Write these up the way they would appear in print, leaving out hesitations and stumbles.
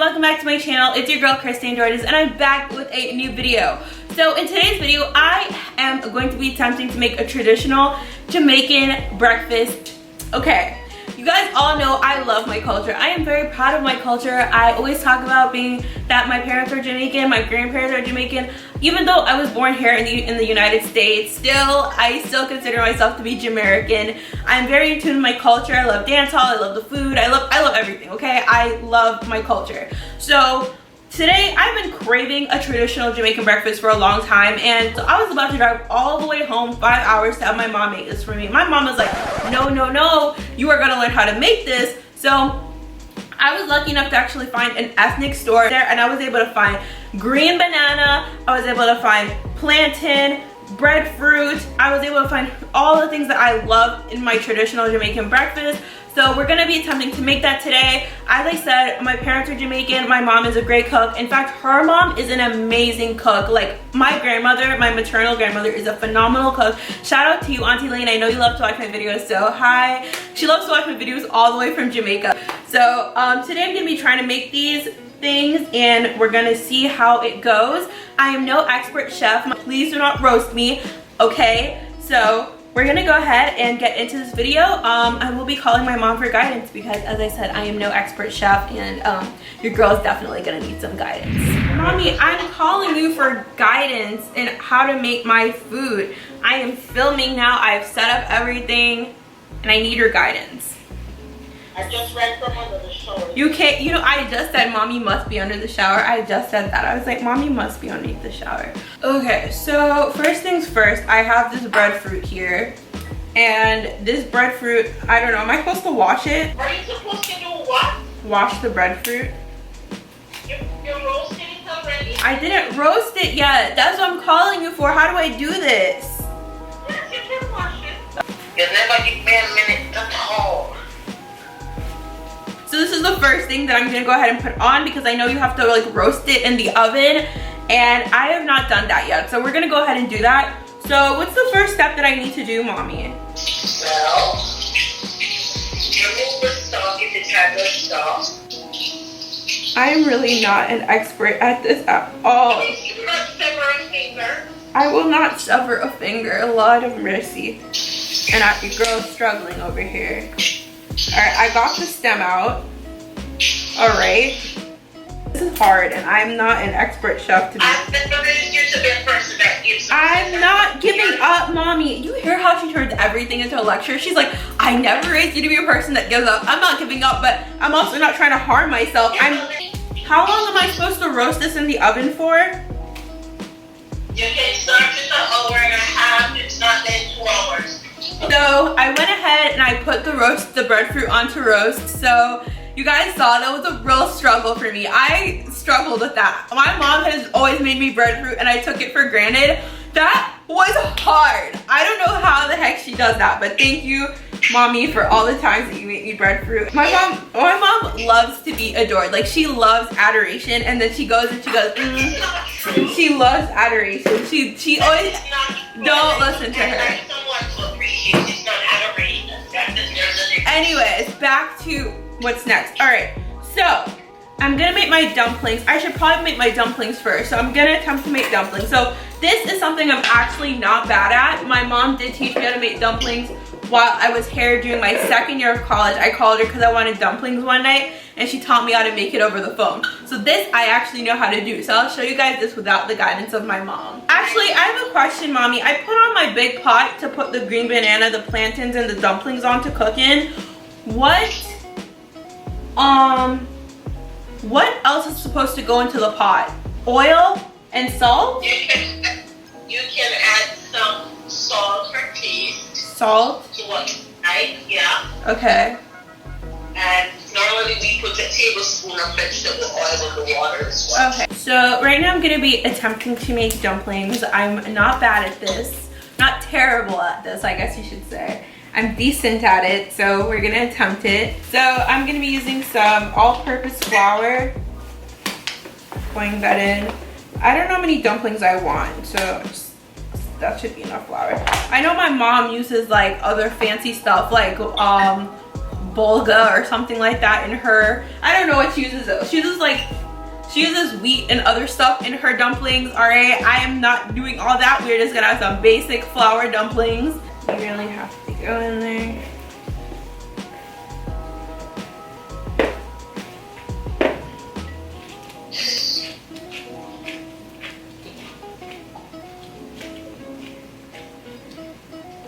welcome back to my channel. It's your girl Christine Jordan and I'm back with a new video. So in today's video, I am going to be attempting to make a traditional Jamaican breakfast. Okay, you guys all know I love my culture. I am very proud of my culture. I always talk about being that my parents are Jamaican, my grandparents are Jamaican. Even though I was born here in the United States, I still consider myself to be Jamaican. I'm very in tune with my culture. I love dancehall, I love the food, I love everything, okay? I love my culture. So today I've been craving a traditional Jamaican breakfast for a long time, and so I was about to drive all the way home 5 hours to have my mom make this for me. My mom was like, no, you are gonna learn how to make this. So I was lucky enough to actually find an ethnic store there, and I was able to find green banana, I was able to find plantain, breadfruit. I was able to find all the things that I love in my traditional Jamaican breakfast. So we're gonna be attempting to make that today. As I said, my parents are Jamaican, my mom is a great cook. In fact, her mom is an amazing cook. Like my grandmother, my maternal grandmother is a phenomenal cook. Shout out to you, Auntie Lane. I know you love to watch my videos, so hi. She loves to watch my videos all the way from Jamaica. So today I'm gonna be trying to make these things and we're gonna see how it goes. I am no expert chef. Please do not roast me, okay? So we're gonna go ahead and get into this video. I will be calling my mom for guidance because, as I said, I am no expert chef and your girl's definitely gonna need some guidance. Mommy, I'm calling you for guidance in how to make my food. I am filming now, I've set up everything, and I need your guidance. I just ran from under the shower. You can't, you know, I just said mommy must be under the shower. I just said that. I was like, mommy must be underneath the shower. Okay, so first things first, I have this breadfruit here. And this breadfruit, I don't know, am I supposed to wash it? Are you supposed to do what? Wash the breadfruit. You're roasting it already? I didn't roast it yet. That's what I'm calling you for. How do I do this? Yes, you can wash it. You never give me a minute to talk. So this is the first thing that I'm gonna go ahead and put on because I know you have to like roast it in the oven and I have not done that yet. So we're gonna go ahead and do that. So what's the first step that I need to do, mommy? Well, remove the stalk if it's had the stalk. I'm really not an expert at this at all. You will not sever a finger. I will not sever a finger, Lord of mercy. And your girl's struggling over here. Alright, I got the stem out. Alright. This is hard and I'm not an expert chef to be. I'm not giving up, mommy. You hear how she turns everything into a lecture? She's like, I never raised you to be a person that gives up. I'm not giving up, but I'm also not trying to harm myself. How long am I supposed to roast this in the oven for? You can start with an hour and a half, it's not then 2 hours. So I went ahead and I put the breadfruit onto roast. So you guys saw that was a real struggle for me. I struggled with that. My mom has always made me breadfruit and I took it for granted. That was hard. I don't know how the heck she does that, but thank you, mommy, for all the times that you make me breadfruit. My mom loves to be adored. Like she loves adoration, and then she goes and she goes, She loves adoration. She always don't listen to her. Anyways, back to what's next. All right, so I'm gonna make my dumplings. I should probably make my dumplings first. So I'm gonna attempt to make dumplings. So this is something I'm actually not bad at. My mom did teach me how to make dumplings while I was here during my second year of college. I called her because I wanted dumplings one night and she taught me how to make it over the phone. So this I actually know how to do. So I'll show you guys this without the guidance of my mom. Actually, I have a question, mommy. I put on my big pot to put the green banana, the plantains, and the dumplings on to cook in. What else is supposed to go into the pot? Oil and salt? You can add some salt for taste. Salt? To what? Right? Yeah. Okay. And normally we put a tablespoon of vegetable oil in the water as well. Okay. So right now I'm gonna be attempting to make dumplings. I'm not bad at this. Not terrible at this, I guess you should say. I'm decent at it, so we're gonna attempt it. So I'm gonna be using some all-purpose flour. Pouring that in. I don't know how many dumplings I want, so that should be enough flour. I know my mom uses like other fancy stuff like bulgur or something like that in her. I don't know what she uses though. She uses wheat and other stuff in her dumplings. All right, I am not doing all that. We're just gonna have some basic flour dumplings. You really have to go in there.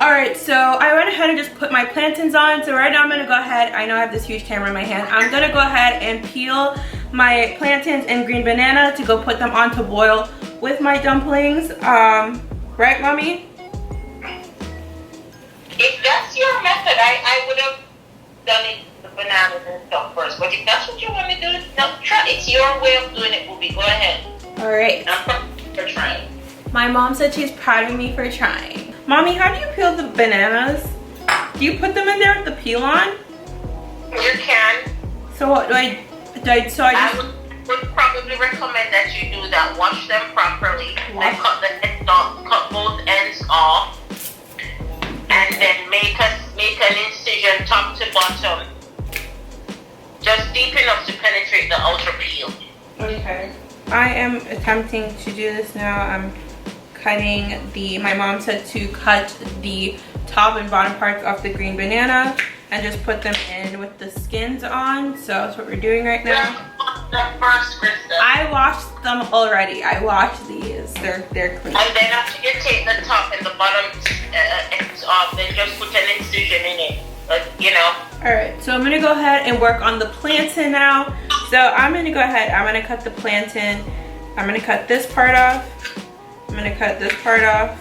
Alright, so I went ahead and just put my plantains on. So right now I'm gonna go ahead, I know I have this huge camera in my hand. I'm gonna go ahead and peel my plantains and green banana to go put them on to boil with my dumplings. Right, Mommy? If that's your method, I would have done it, the bananas and stuff first. But if that's what you want to do, no, try. It's your way of doing it, Booby. Go ahead. Alright. I'm proud for trying. My mom said she's proud of me for trying. Mommy, how do you peel the bananas? Do you put them in there with the peel on? You can. So what do I I would probably recommend that you do that. Wash them properly. Then cut the ends off, cut both ends off, and then make an incision top to bottom, just deep enough to penetrate the outer peel. Okay. I am attempting to do this now. I'm cutting my mom said to cut the top and bottom parts off the green banana and just put them in with the skins on. So that's what we're doing right now. I washed them already. I washed these. They're clean. And then after you take the top and the bottom ends off, then just put an incision in it. You know. Alright, so I'm gonna go ahead and work on the plantain now. So I'm gonna go ahead, I'm gonna cut the plantain. I'm gonna cut this part off. I'm gonna cut this part off.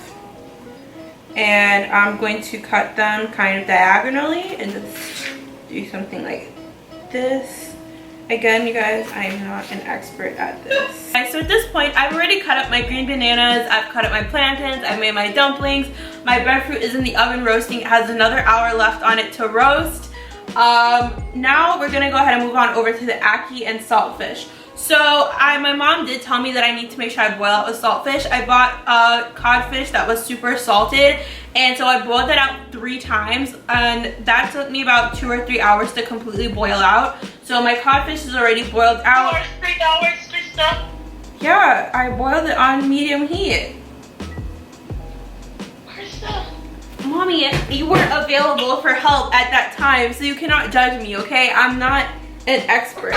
And I'm going to cut them kind of diagonally and just do something like this. Again, you guys, I am not an expert at this. Okay, so at this point, I've already cut up my green bananas, I've cut up my plantains, I've made my dumplings. My breadfruit is in the oven roasting. It has another hour left on it to roast. Now we're gonna go ahead and move on over to the ackee and saltfish. So my mom did tell me that I need to make sure I boil out the saltfish. I bought a codfish that was super salted, and so I boiled that out 3 times, and that took me about 2 or 3 hours to completely boil out. So my codfish is already boiled out. 3 hours, Krista? Yeah, I boiled it on medium heat. Krista? Mommy, you weren't available for help at that time, so you cannot judge me, okay? I'm not an expert.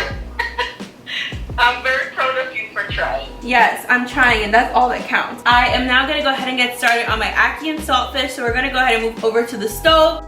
I'm very proud of you for trying. Yes, I'm trying, and that's all that counts. I am now gonna go ahead and get started on my ackee and saltfish, so we're gonna go ahead and move over to the stove.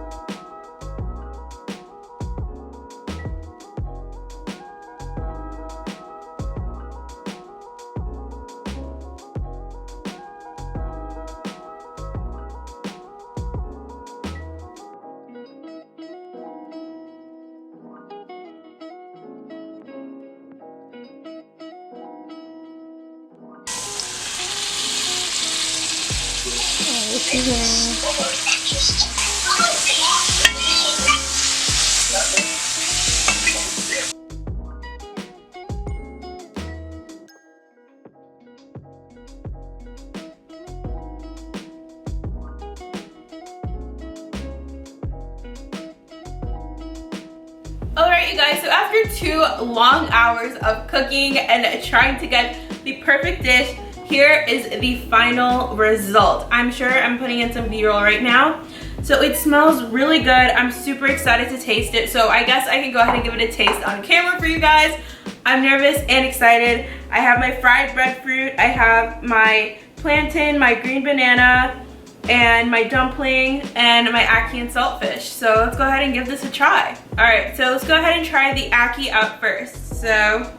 Alright, you guys, so after 2 long hours of cooking and trying to get the perfect dish, here is the final result. I'm sure I'm putting in some B-roll right now. So it smells really good. I'm super excited to taste it. So I guess I can go ahead and give it a taste on camera for you guys. I'm nervous and excited. I have my fried breadfruit. I have my plantain, my green banana, and my dumpling, and my ackee and saltfish. So let's go ahead and give this a try. All right, so let's go ahead and try the ackee out first. So,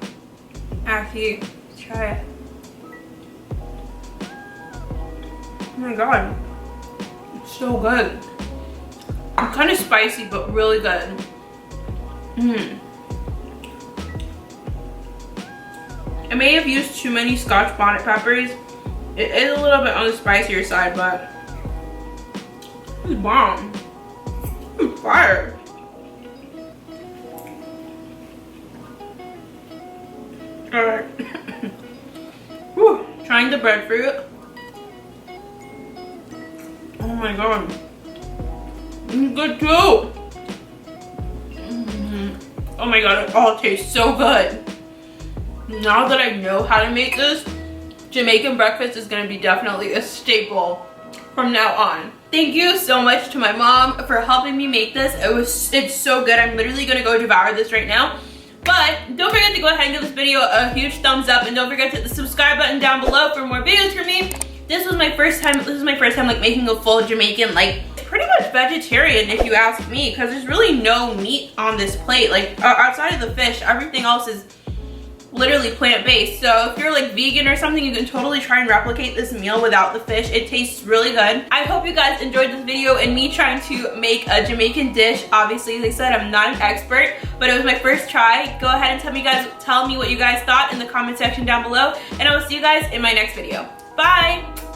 ackee, let's try it. Oh my God, it's so good. It's kind of spicy, but really good. I may have used too many Scotch bonnet peppers. It is a little bit on the spicier side, but it's bomb. It's fire. Alright. Whew. Trying the breadfruit. Oh my God. It's good too. Oh my god, it all tastes so good. Now that I know how to make this, Jamaican breakfast is gonna be definitely a staple from now on. Thank you so much to my mom for helping me make this. It's so good. I'm literally gonna go devour this right now. But don't forget to go ahead and give this video a huge thumbs up, and don't forget to hit the subscribe button down below for more videos from me. This was my first time like making a full Jamaican, like pretty much vegetarian if you ask me, because there's really no meat on this plate. Like outside of the fish, everything else is literally plant-based. So if you're like vegan or something, you can totally try and replicate this meal without the fish. It tastes really good. I hope you guys enjoyed this video and me trying to make a Jamaican dish. Obviously, as I said, I'm not an expert, but it was my first try. Go ahead and tell me what you guys thought in the comment section down below, and I will see you guys in my next video. Bye!